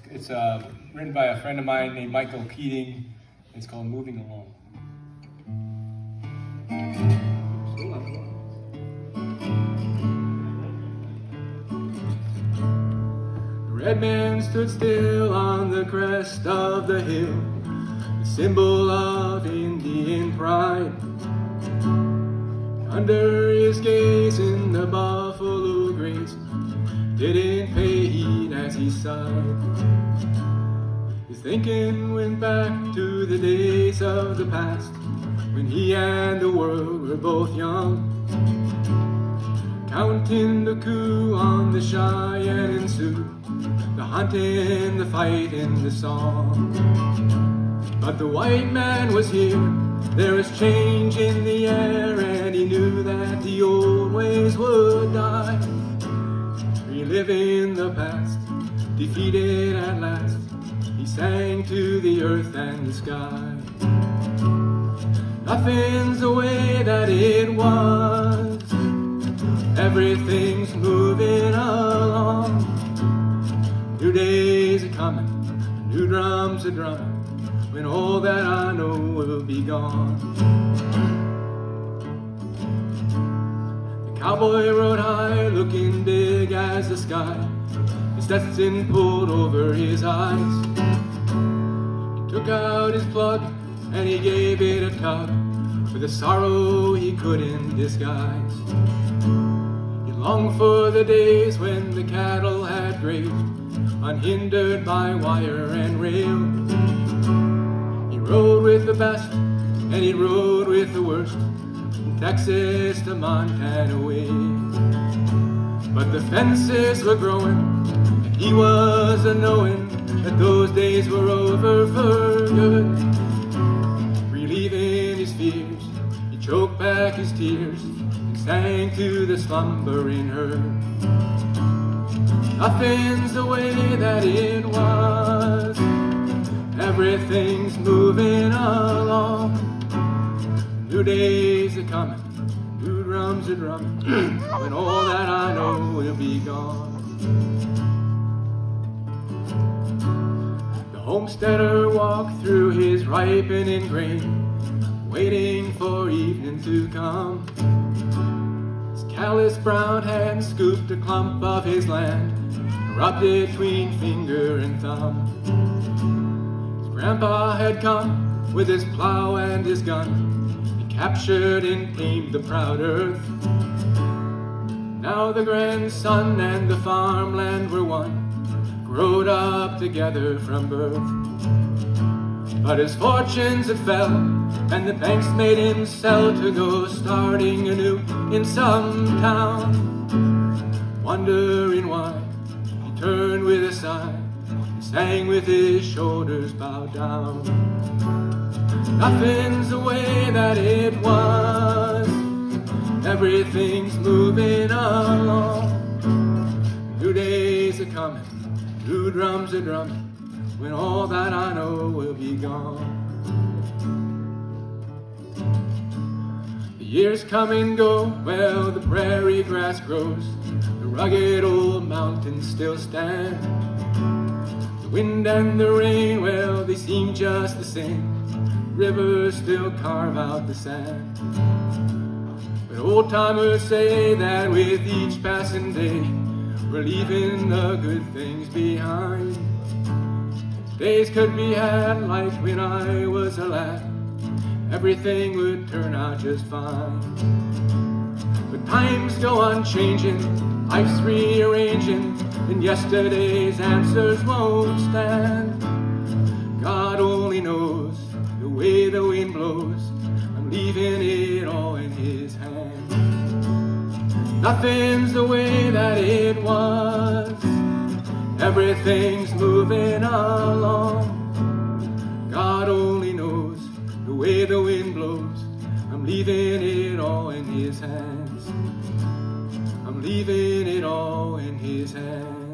It's written by a friend of mine named Michael Keating. It's called Moving Along. The red man stood still on the crest of the hill, the symbol of Indian pride. Under his gaze in the buffalo graze, didn't pay heed as he sighed. His thinking went back to the days of the past, when he and the world were both young, counting the coup on the Cheyenne and Sioux, the hunting, the fighting, the song. But the white man was here, there was change in the air, and he knew that the old ways would die. Reliving the past, defeated at last, he sang to the earth and the sky. Nothing's the way that it was, everything's moving along. New days are coming, new drums are drumming, when all that I know will be gone. The cowboy rode high, looking big as the sky, his Stetson pulled over his eyes. He took out his plug and he gave it a tug, with a sorrow he couldn't disguise. He longed for the days when the cattle had grazed, unhindered by wire and rail. He rode with the best and he rode with the worst, from Texas to Montana way. But the fences were growing, and he was a-knowing that those days were over for good. Relieving his fears, he choked back his tears and sang to the slumbering herd. Nothing's the way that it was, everything's moving along. New days are coming, new drums are drumming, when all that I know will be gone. The homesteader walked through his ripening grain, waiting for evening to come. His callous brown hand scooped a clump of his land, rubbed it between finger and thumb. His grandpa had come with his plow and his gun, he captured and tamed the proud earth. Now the grandson and the farmland were one, growed up together from birth. But his fortunes had fell, and the banks made him sell to go starting anew in some town. Wondering why, he turned with a sigh and sang with his shoulders bowed down. Nothing's the way that it was, everything's moving along. New days are coming, new drums are drumming, when all that I know will be gone. The years come and go, well, the prairie grass grows, the rugged old mountains still stand. The wind and the rain, well, they seem just the same, rivers still carve out the sand. But old-timers say that with each passing day, we're leaving the good things behind. Days could be had like when I was a lad, everything would turn out just fine. But times go on changing, life's rearranging, and yesterday's answers won't stand. God only knows the way the wind blows, I'm leaving it all in his hands. Nothing's the way that it was, everything's moving along. God only knows the way the wind blows, I'm leaving it all in his hands. I'm leaving it all in his hands.